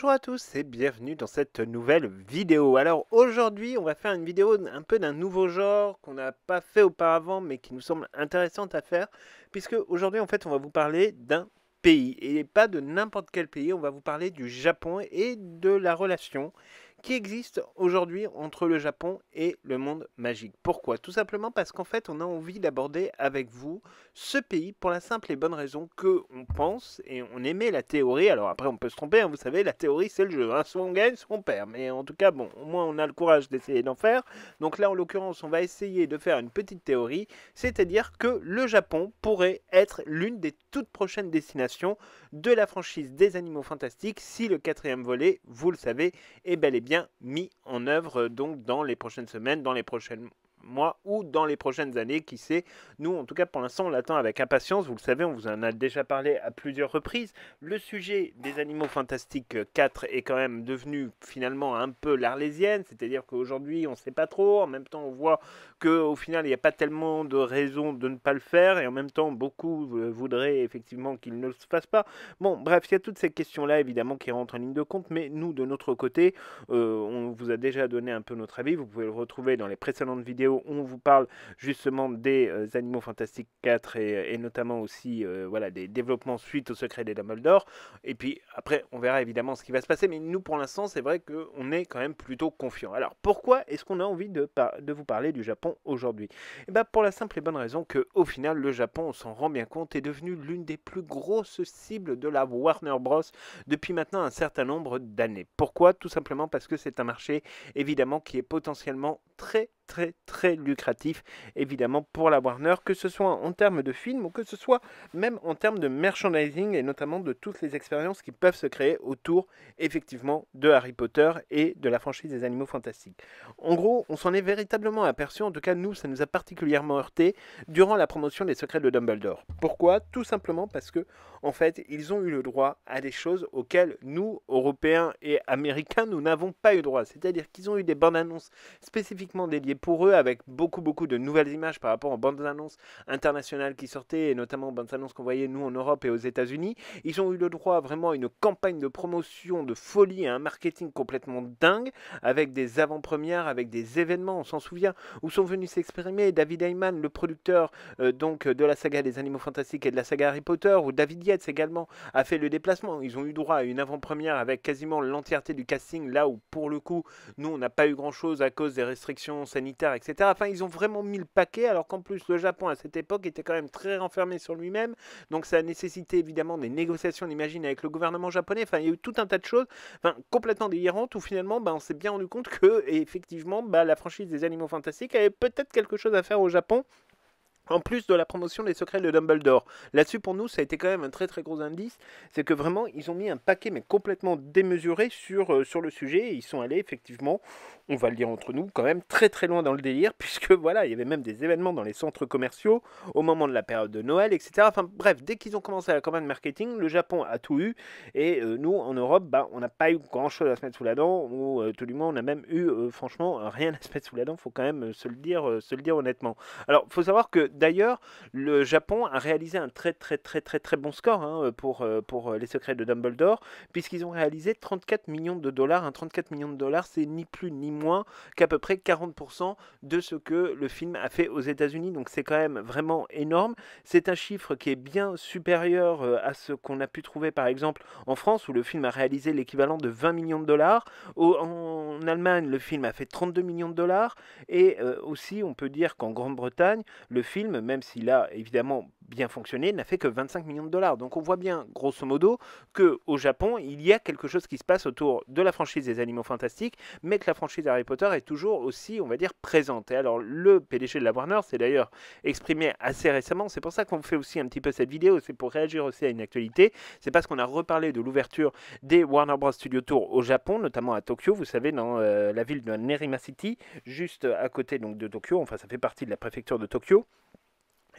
Bonjour à tous et bienvenue dans cette nouvelle vidéo. Alors aujourd'hui on va faire une vidéo un peu d'un nouveau genre qu'on n'a pas fait auparavant mais qui nous semble intéressante à faire, puisque aujourd'hui en fait on va vous parler d'un pays et pas de n'importe quel pays. On va vous parler du Japon et de la relation qui existe aujourd'hui entre le Japon et le monde magique. Pourquoi? Tout simplement parce qu'en fait on a envie d'aborder avec vous ce pays pour la simple et bonne raison que on pense et on aimait la théorie. Alors après on peut se tromper, hein, vous savez, la théorie c'est le jeu, hein. Soit on gagne, soit on perd. Mais en tout cas, bon, au moins on a le courage d'essayer d'en faire. Donc là en l'occurrence on va essayer de faire une petite théorie, c'est-à-dire que le Japon pourrait être l'une des toutes prochaines destinations de la franchise des Animaux Fantastiques si le quatrième volet, vous le savez, est bel et bien mis en œuvre donc dans les prochaines semaines, dans les prochaines mois ou dans les prochaines années, qui sait. Nous en tout cas pour l'instant on l'attend avec impatience. Vous le savez, on vous en a déjà parlé à plusieurs reprises. Le sujet des Animaux Fantastiques 4 est quand même devenu finalement un peu l'arlésienne, c'est-à-dire qu'aujourd'hui on ne sait pas trop, en même temps on voit qu'au final il n'y a pas tellement de raisons de ne pas le faire, et en même temps beaucoup voudraient effectivement qu'il ne se fasse pas. Bon bref, il y a toutes ces questions là évidemment qui rentrent en ligne de compte, mais nous de notre côté on vous a déjà donné un peu notre avis. Vous pouvez le retrouver dans les précédentes vidéos. On vous parle justement des Animaux Fantastiques 4 et notamment aussi voilà, des développements suite au secret des Dumbledore. Et puis après, on verra évidemment ce qui va se passer. Mais nous, pour l'instant, c'est vrai qu'on est quand même plutôt confiant. Alors pourquoi est-ce qu'on a envie de vous parler du Japon aujourd'hui? Et bien pour la simple et bonne raison qu'au final, le Japon, on s'en rend bien compte, est devenu l'une des plus grosses cibles de la Warner Bros. Depuis maintenant un certain nombre d'années. Pourquoi? Tout simplement parce que c'est un marché évidemment qui est potentiellement très lucratif évidemment pour la Warner, que ce soit en termes de films ou que ce soit même en termes de merchandising et notamment de toutes les expériences qui peuvent se créer autour effectivement de Harry Potter et de la franchise des Animaux Fantastiques. En gros, on s'en est véritablement aperçu, en tout cas nous ça nous a particulièrement heurté durant la promotion des secrets de Dumbledore. Pourquoi? Tout simplement parce que en fait ils ont eu le droit à des choses auxquelles nous, Européens et Américains, nous n'avons pas eu droit. C'est-à-dire qu'ils ont eu des bandes annonces spécifiquement dédiées pour eux, avec beaucoup de nouvelles images par rapport aux bandes annonces internationales qui sortaient, et notamment aux bandes annonces qu'on voyait nous en Europe et aux États-Unis. Ils ont eu le droit vraiment à une campagne de promotion de folie et un marketing complètement dingue, avec des avant-premières, avec des événements, on s'en souvient, où sont venus s'exprimer David Heyman, le producteur donc de la saga des Animaux Fantastiques et de la saga Harry Potter, où David Yates également a fait le déplacement. Ils ont eu droit à une avant-première avec quasiment l'entièreté du casting, là où pour le coup nous on n'a pas eu grand chose à cause des restrictions sanitaires, etc. Enfin ils ont vraiment mis le paquet, alors qu'en plus le Japon à cette époque était quand même très renfermé sur lui-même, donc ça a nécessité évidemment des négociations, on imagine, avec le gouvernement japonais. Enfin il y a eu tout un tas de choses complètement délirantes, où finalement on s'est bien rendu compte que effectivement la franchise des Animaux Fantastiques avait peut-être quelque chose à faire au Japon, en plus de la promotion des secrets de Dumbledore. Là-dessus, pour nous, ça a été quand même un très gros indice. C'est que vraiment, ils ont mis un paquet, mais complètement démesuré sur le sujet. Et ils sont allés, effectivement, on va le dire entre nous, quand même très loin dans le délire, puisque voilà, il y avait même des événements dans les centres commerciaux au moment de la période de Noël, etc. Enfin bref, dès qu'ils ont commencé la campagne marketing, le Japon a tout eu. Et nous, en Europe, on n'a pas eu grand-chose à se mettre sous la dent, ou tout du moins, on a même eu, franchement, rien à se mettre sous la dent, faut quand même se le dire honnêtement. Alors, il faut savoir que d'ailleurs, le Japon a réalisé un très bon score pour les secrets de Dumbledore, puisqu'ils ont réalisé 34 millions de dollars. 34 millions de dollars, c'est ni plus ni moins qu'à peu près 40% de ce que le film a fait aux États-Unis. Donc c'est quand même vraiment énorme. C'est un chiffre qui est bien supérieur à ce qu'on a pu trouver par exemple en France, où le film a réalisé l'équivalent de 20 millions de dollars. En Allemagne, le film a fait 32 millions de dollars. Et aussi, on peut dire qu'en Grande-Bretagne, le film, même s'il a évidemment bien fonctionné, n'a fait que 25 millions de dollars. Donc on voit bien, grosso modo, qu'au Japon, il y a quelque chose qui se passe autour de la franchise des Animaux Fantastiques, mais que la franchise Harry Potter est toujours aussi, on va dire, présente. Et alors, le PDG de la Warner s'est d'ailleurs exprimé assez récemment. C'est pour ça qu'on fait aussi un petit peu cette vidéo, c'est pour réagir aussi à une actualité. C'est parce qu'on a reparlé de l'ouverture des Warner Bros. Studio Tour au Japon, notamment à Tokyo, vous savez, dans la ville de Nerima City, juste à côté donc, de Tokyo. Enfin, ça fait partie de la préfecture de Tokyo.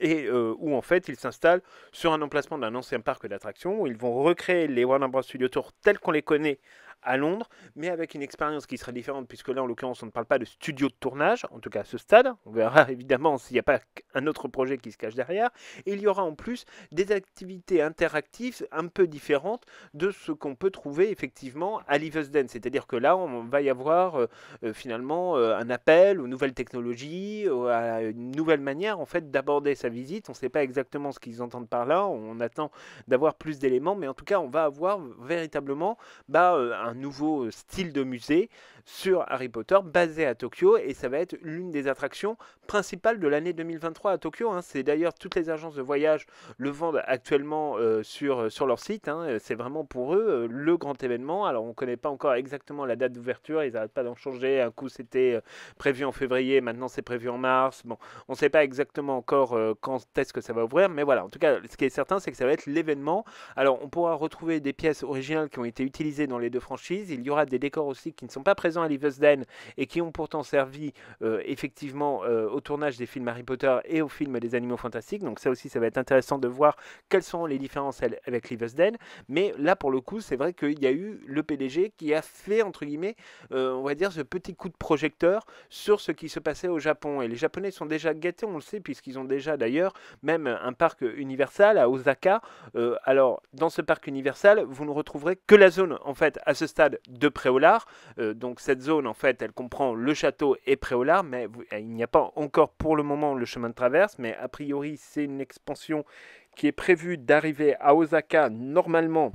Et où en fait ils s'installent sur un emplacement d'un ancien parc d'attractions, où ils vont recréer les Warner Bros. Studio Tour tels qu'on les connaît à Londres, mais avec une expérience qui serait différente, puisque là, en l'occurrence, on ne parle pas de studio de tournage, en tout cas à ce stade. On verra évidemment s'il n'y a pas un autre projet qui se cache derrière. Et il y aura en plus des activités interactives un peu différentes de ce qu'on peut trouver effectivement à Liveusden. C'est-à-dire que là, on va y avoir finalement un appel aux nouvelles technologies, à une nouvelle manière en fait d'aborder sa visite. On ne sait pas exactement ce qu'ils entendent par là. On attend d'avoir plus d'éléments, mais en tout cas, on va avoir véritablement un nouveau style de musée sur Harry Potter basé à Tokyo, et ça va être l'une des attractions principales de l'année 2023 à Tokyo. C'est d'ailleurs toutes les agences de voyage le vendent actuellement sur leur site. C'est vraiment pour eux le grand événement. Alors on ne connaît pas encore exactement la date d'ouverture, ils n'arrêtent pas d'en changer. Un coup c'était prévu en février, maintenant c'est prévu en mars. Bon, on ne sait pas exactement encore quand est-ce que ça va ouvrir, mais voilà, en tout cas ce qui est certain c'est que ça va être l'événement. Alors on pourra retrouver des pièces originales qui ont été utilisées dans les deux franchises. Il y aura des décors aussi qui ne sont pas présents à Liveusden et qui ont pourtant servi effectivement au tournage des films Harry Potter et au film des Animaux Fantastiques. Donc ça aussi ça va être intéressant de voir quelles sont les différences avec Liveusden. Mais là pour le coup c'est vrai qu'il y a eu le PDG qui a fait entre guillemets on va dire ce petit coup de projecteur sur ce qui se passait au Japon. Et les Japonais sont déjà gâtés, on le sait, puisqu'ils ont déjà d'ailleurs même un parc Universal à Osaka. Alors dans ce parc Universal vous ne retrouverez que la zone en fait à ce stade de Préolard. Donc cette zone en fait elle comprend le château et Préolard, mais il n'y a pas encore pour le moment le chemin de traverse, mais a priori c'est une expansion qui est prévue d'arriver à Osaka normalement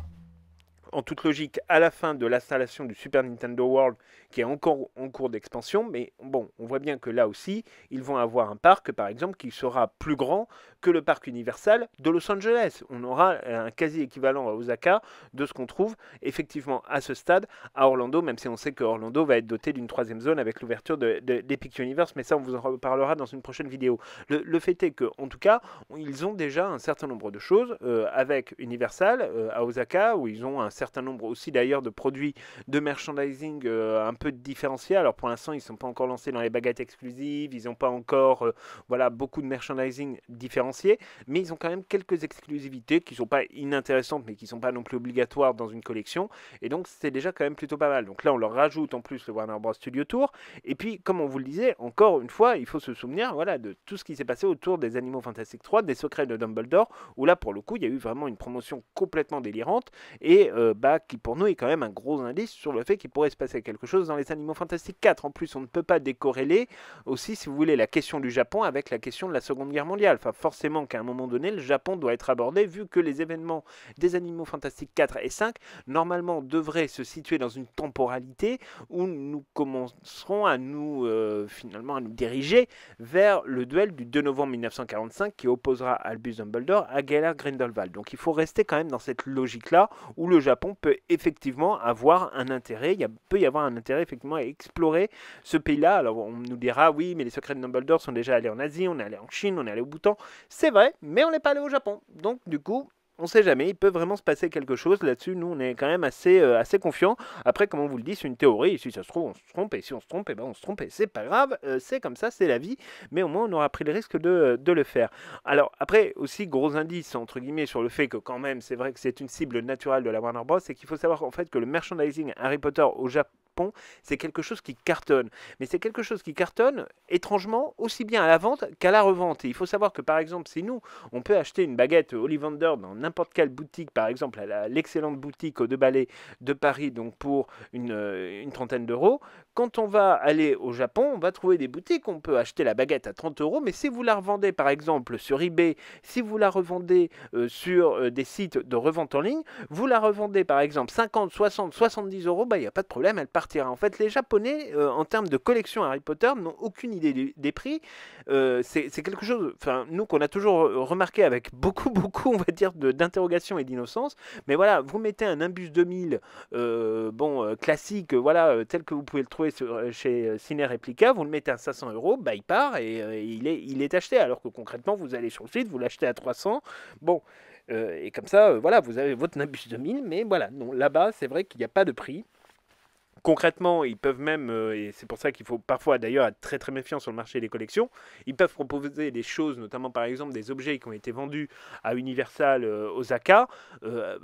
en toute logique à la fin de l'installation du Super Nintendo World qui est encore en cours d'expansion, mais bon, on voit bien que là aussi, ils vont avoir un parc, par exemple, qui sera plus grand que le parc Universal de Los Angeles. On aura un quasi-équivalent à Osaka de ce qu'on trouve effectivement à ce stade à Orlando, même si on sait que Orlando va être doté d'une troisième zone avec l'ouverture d'Epic Universe, mais ça, on vous en reparlera dans une prochaine vidéo. Le fait est qu'en tout cas, ils ont déjà un certain nombre de choses avec Universal à Osaka, où ils ont un certain nombre aussi d'ailleurs de produits de merchandising un peu différenciés. Alors pour l'instant, ils ne sont pas encore lancés dans les baguettes exclusives, ils n'ont pas encore voilà, beaucoup de merchandising différencié, mais ils ont quand même quelques exclusivités qui ne sont pas inintéressantes, mais qui ne sont pas non plus obligatoires dans une collection, et donc c'est déjà quand même plutôt pas mal. Donc là, on leur rajoute en plus le Warner Bros Studio Tour, et puis comme on vous le disait, encore une fois, il faut se souvenir voilà, de tout ce qui s'est passé autour des Animaux Fantastiques 3, des Secrets de Dumbledore, où là, pour le coup, il y a eu vraiment une promotion complètement délirante, et qui pour nous est quand même un gros indice sur le fait qu'il pourrait se passer quelque chose dans les Animaux Fantastiques 4. En plus, on ne peut pas décorréler aussi, si vous voulez, la question du Japon avec la question de la Seconde Guerre mondiale. Enfin, forcément qu'à un moment donné, le Japon doit être abordé, vu que les événements des Animaux Fantastiques 4 et 5, normalement, devraient se situer dans une temporalité où nous commencerons à nous, finalement, à nous diriger vers le duel du 2 novembre 1945 qui opposera Albus Dumbledore à Gellert Grindelwald. Donc il faut rester quand même dans cette logique-là où le Japon peut effectivement avoir un intérêt, peut y avoir un intérêt effectivement à explorer ce pays-là. Alors on nous dira, oui, mais les secrets de Dumbledore sont déjà allés en Asie, on est allé en Chine, on est allé au Bhoutan. C'est vrai, mais on n'est pas allé au Japon. Donc du coup, on ne sait jamais, il peut vraiment se passer quelque chose là-dessus. Nous, on est quand même assez confiants. Après, comme on vous le dit, c'est une théorie. Si ça se trouve, on se trompe. Et si on se trompe, on se trompe. Et c'est pas grave. C'est comme ça, c'est la vie. Mais au moins, on aura pris le risque de le faire. Alors, après, aussi, gros indice, entre guillemets, sur le fait que quand même, c'est vrai que c'est une cible naturelle de la Warner Bros. C'est qu'il faut savoir en fait que le merchandising Harry Potter au Japon, c'est quelque chose qui cartonne. Mais c'est quelque chose qui cartonne, étrangement, aussi bien à la vente qu'à la revente. Et il faut savoir que, par exemple, si nous, on peut acheter une baguette Ollivander dans n'importe quelle boutique, par exemple, à l'excellente boutique aux Deux Ballets de Paris, donc pour une trentaine d'euros, quand on va aller au Japon, on va trouver des boutiques, on peut acheter la baguette à 30 euros, mais si vous la revendez, par exemple, sur eBay, si vous la revendez sur des sites de revente en ligne, vous la revendez, par exemple, 50, 60, 70 euros, il n'y a pas de problème, elle partira. En fait, les Japonais, en termes de collection Harry Potter, n'ont aucune idée des prix. C'est quelque chose, nous, qu'on a toujours remarqué avec beaucoup, on va dire, d'interrogation et d'innocence. Mais voilà, vous mettez un Nimbus 2000, classique, voilà, tel que vous pouvez le trouver chez Ciné Replica, vous le mettez à 500 euros, il part et il est acheté. Alors que concrètement, vous allez sur le site, vous l'achetez à 300. Bon. Et comme ça, voilà, vous avez votre Nimbus 2000, mais voilà, non, là-bas, c'est vrai qu'il n'y a pas de prix. Concrètement, ils peuvent même, et c'est pour ça qu'il faut parfois d'ailleurs être très très méfiant sur le marché des collections, ils peuvent proposer des choses, notamment par exemple des objets qui ont été vendus à Universal Osaka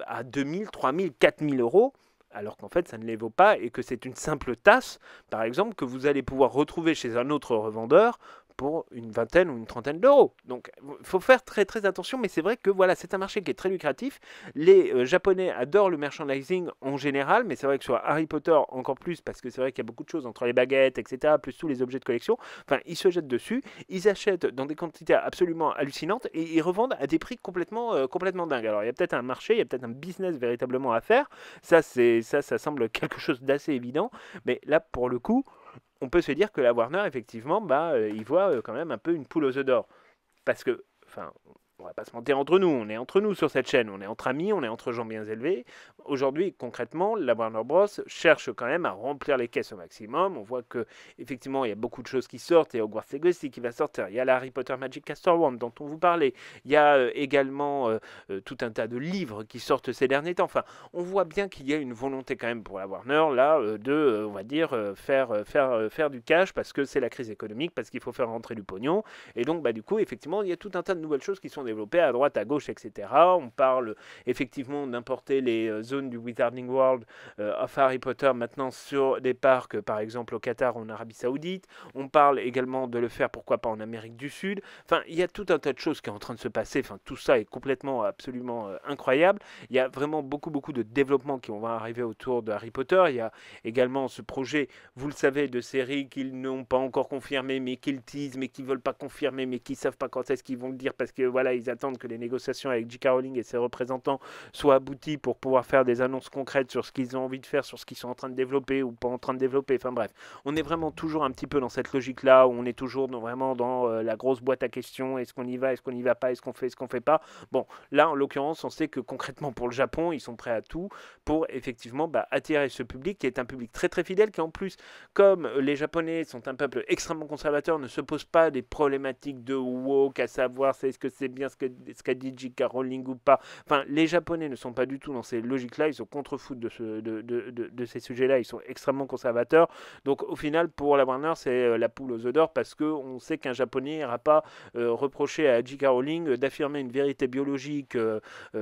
à 2000, 3000, 4000 euros. alors qu'en fait ça ne les vaut pas et que c'est une simple tasse, par exemple, que vous allez pouvoir retrouver chez un autre revendeur pour une vingtaine ou une trentaine d'euros. Donc il faut faire très très attention, mais c'est vrai que voilà, c'est un marché qui est très lucratif. Les Japonais adorent le merchandising en général, mais c'est vrai que sur Harry Potter encore plus, parce que c'est vrai qu'il y a beaucoup de choses entre les baguettes, etc., plus tous les objets de collection. Enfin, ils se jettent dessus, ils achètent dans des quantités absolument hallucinantes et ils revendent à des prix complètement dingues. Alors il y a peut-être un marché, il y a peut-être un business véritablement à faire. Ça semble quelque chose d'assez évident, mais là pour le coup, on peut se dire que la Warner, effectivement, il voit quand même un peu une poule aux œufs d'or. Parce que, enfin, on va pas se mentir entre nous, on est entre nous sur cette chaîne, on est entre amis, on est entre gens bien élevés. Aujourd'hui, concrètement, la Warner Bros. Cherche quand même à remplir les caisses au maximum. On voit que effectivement, il y a beaucoup de choses qui sortent. Il y a Hogwarts Legacy qui va sortir. Il y a la Harry Potter Magic Castle Wand dont on vous parlait. Il y a également tout un tas de livres qui sortent ces derniers temps. Enfin, on voit bien qu'il y a une volonté quand même pour la Warner là de, on va dire, faire du cash parce que c'est la crise économique, parce qu'il faut faire rentrer du pognon. Et donc, du coup, effectivement, il y a tout un tas de nouvelles choses qui sont développées à droite, à gauche, etc. On parle effectivement d'importer les zones du Wizarding World of Harry Potter maintenant sur des parcs, par exemple au Qatar ou en Arabie Saoudite. On parle également de le faire, pourquoi pas, en Amérique du Sud. Enfin, il y a tout un tas de choses qui est en train de se passer. Enfin, tout ça est complètement, absolument incroyable. Il y a vraiment beaucoup de développements qui vont arriver autour de Harry Potter. Il y a également ce projet, vous le savez, de séries qu'ils n'ont pas encore confirmé, mais qu'ils teasent, mais qu'ils ne veulent pas confirmer, mais qui ne savent pas quand est-ce qu'ils vont le dire, parce que voilà, ils attendent que les négociations avec J.K. Rowling et ses représentants soient abouties pour pouvoir faire des annonces concrètes sur ce qu'ils ont envie de faire, sur ce qu'ils sont en train de développer ou pas en train de développer. Enfin bref, on est vraiment toujours un petit peu dans cette logique-là, où on est toujours vraiment dans la grosse boîte à questions. Est-ce qu'on y va, est-ce qu'on n'y va pas, est-ce qu'on fait pas. Bon, là, en l'occurrence, on sait que concrètement pour le Japon, ils sont prêts à tout pour effectivement attirer ce public qui est un public très très fidèle, qui en plus, comme les Japonais sont un peuple extrêmement conservateur, ne se pose pas des problématiques de woke, à savoir est-ce que c'est bien ce qu'a dit J.K. Rowling ou pas. Enfin, les Japonais ne sont pas du tout dans ces logiques-là, ils sont contre-foot de ces sujets-là, ils sont extrêmement conservateurs. Donc au final, pour la Warner, c'est la poule aux œufs d'or, parce qu'on sait qu'un Japonais n'ira pas reprocher à J.K. Rowling d'affirmer une vérité biologique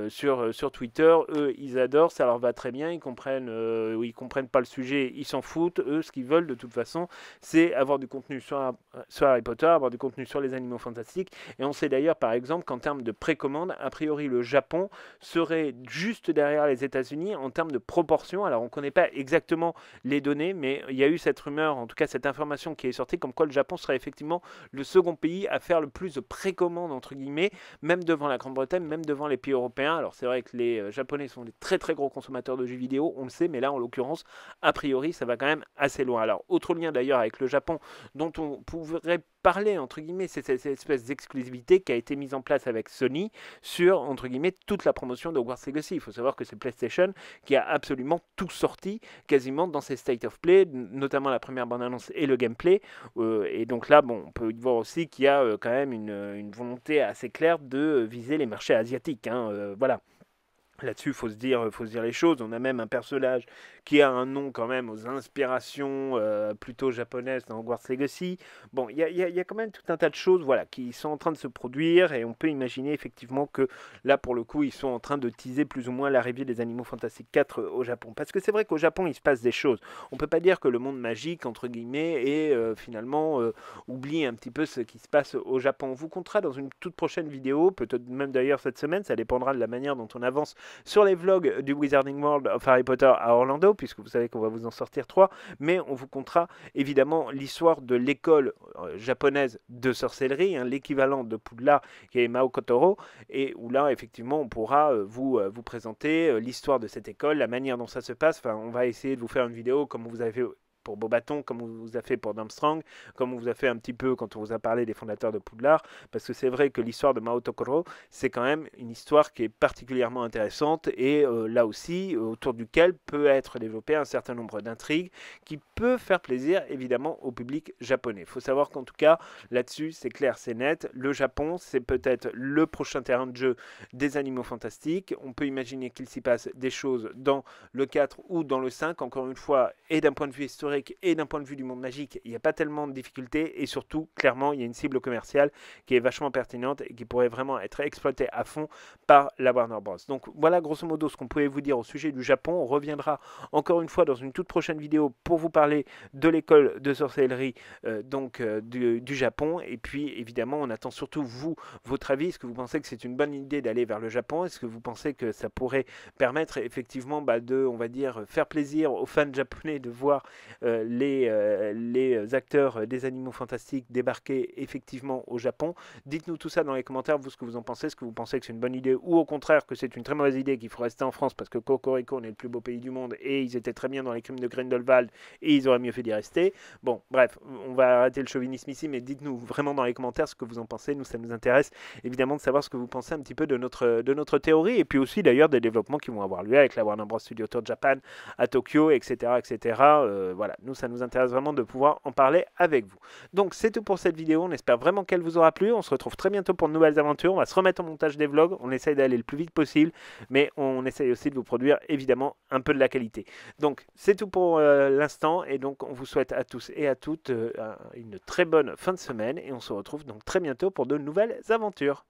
sur Twitter. Eux, ils adorent, ça leur va très bien, ils comprennent pas le sujet, ils s'en foutent. Eux, ce qu'ils veulent de toute façon, c'est avoir du contenu sur Harry Potter, avoir du contenu sur les animaux fantastiques. Et on sait d'ailleurs, par exemple, qu'en termes de précommande, a priori, le Japon serait juste derrière les États-Unis en termes de proportion. Alors, on ne connaît pas exactement les données, mais il y a eu cette rumeur, en tout cas cette information qui est sortie, comme quoi le Japon serait effectivement le second pays à faire le plus de précommandes, entre guillemets, même devant la Grande-Bretagne, même devant les pays européens. Alors, c'est vrai que les Japonais sont des très très gros consommateurs de jeux vidéo, on le sait, mais là, en l'occurrence, a priori, ça va quand même assez loin. Alors, autre lien d'ailleurs avec le Japon, dont on pourrait parler, entre guillemets, c'est cette espèce d'exclusivité qui a été mise en place avec Sony sur, entre guillemets, toute la promotion de Hogwarts Legacy. Il faut savoir que c'est PlayStation qui a absolument tout sorti, quasiment dans ses State of Play, notamment la première bande-annonce et le gameplay. Et donc là, bon, on peut y voir aussi qu'il y a quand même une volonté assez claire de viser les marchés asiatiques. Voilà. Là-dessus, il faut se dire les choses. On a même un personnage qui a un nom quand même aux inspirations plutôt japonaises dans Hogwarts Legacy. Bon, il y a quand même tout un tas de choses qui sont en train de se produire, et on peut imaginer effectivement que là, pour le coup, ils sont en train de teaser plus ou moins l'arrivée des Animaux Fantastiques 4 au Japon. Parce que c'est vrai qu'au Japon, il se passe des choses. On ne peut pas dire que le monde magique, entre guillemets, et finalement oublie un petit peu ce qui se passe au Japon. On vous comptera dans une toute prochaine vidéo, peut-être même d'ailleurs cette semaine, ça dépendra de la manière dont on avance sur les vlogs du Wizarding World of Harry Potter à Orlando, puisque vous savez qu'on va vous en sortir 3, mais on vous comptera évidemment l'histoire de l'école japonaise de sorcellerie, l'équivalent de Poudlard qui est Mao Kotoro, et où là effectivement on pourra vous présenter l'histoire de cette école, la manière dont ça se passe. Enfin, on va essayer de vous faire une vidéo comme vous avez fait pour Beauxbatons, comme on vous a fait pour Durmstrang, comme on vous a fait un petit peu quand on vous a parlé des fondateurs de Poudlard, parce que c'est vrai que l'histoire de Mao Tokoro, c'est quand même une histoire qui est particulièrement intéressante, et là aussi, autour duquel peut être développé un certain nombre d'intrigues qui peut faire plaisir évidemment au public japonais. Il faut savoir qu'en tout cas, là-dessus, c'est clair, c'est net, le Japon, c'est peut-être le prochain terrain de jeu des Animaux Fantastiques. On peut imaginer qu'il s'y passe des choses dans le 4 ou dans le 5, encore une fois, et d'un point de vue historique, historique et d'un point de vue du monde magique, il n'y a pas tellement de difficultés et surtout, clairement, il y a une cible commerciale qui est vachement pertinente et qui pourrait vraiment être exploitée à fond par la Warner Bros. Donc voilà grosso modo ce qu'on pouvait vous dire au sujet du Japon. On reviendra encore une fois dans une toute prochaine vidéo pour vous parler de l'école de sorcellerie du Japon. Et puis évidemment, on attend surtout vous, votre avis. Est-ce que vous pensez que c'est une bonne idée d'aller vers le Japon? Est-ce que vous pensez que ça pourrait permettre effectivement de, on va dire, faire plaisir aux fans japonais de voir les acteurs des animaux fantastiques débarquer effectivement au Japon? Dites-nous tout ça dans les commentaires, vous, ce que vous en pensez. Est-ce que vous pensez que c'est une bonne idée ou au contraire que c'est une très mauvaise idée, qu'il faut rester en France parce que Cocorico on est le plus beau pays du monde et ils étaient très bien dans les crimes de Grindelwald et ils auraient mieux fait d'y rester? Bon, bref, on va arrêter le chauvinisme ici, mais dites-nous vraiment dans les commentaires ce que vous en pensez. Nous, ça nous intéresse évidemment de savoir ce que vous pensez un petit peu de notre théorie et puis aussi d'ailleurs des développements qui vont avoir lieu avec la Warner Bros. Studio Tour Japan à Tokyo, etc. etc. Voilà, nous, ça nous intéresse vraiment de pouvoir en parler avec vous. Donc, c'est tout pour cette vidéo. On espère vraiment qu'elle vous aura plu. On se retrouve très bientôt pour de nouvelles aventures. On va se remettre au montage des vlogs. On essaye d'aller le plus vite possible, mais on essaye aussi de vous produire évidemment un peu de la qualité. Donc, c'est tout pour l'instant et donc on vous souhaite à tous et à toutes une très bonne fin de semaine et on se retrouve donc très bientôt pour de nouvelles aventures.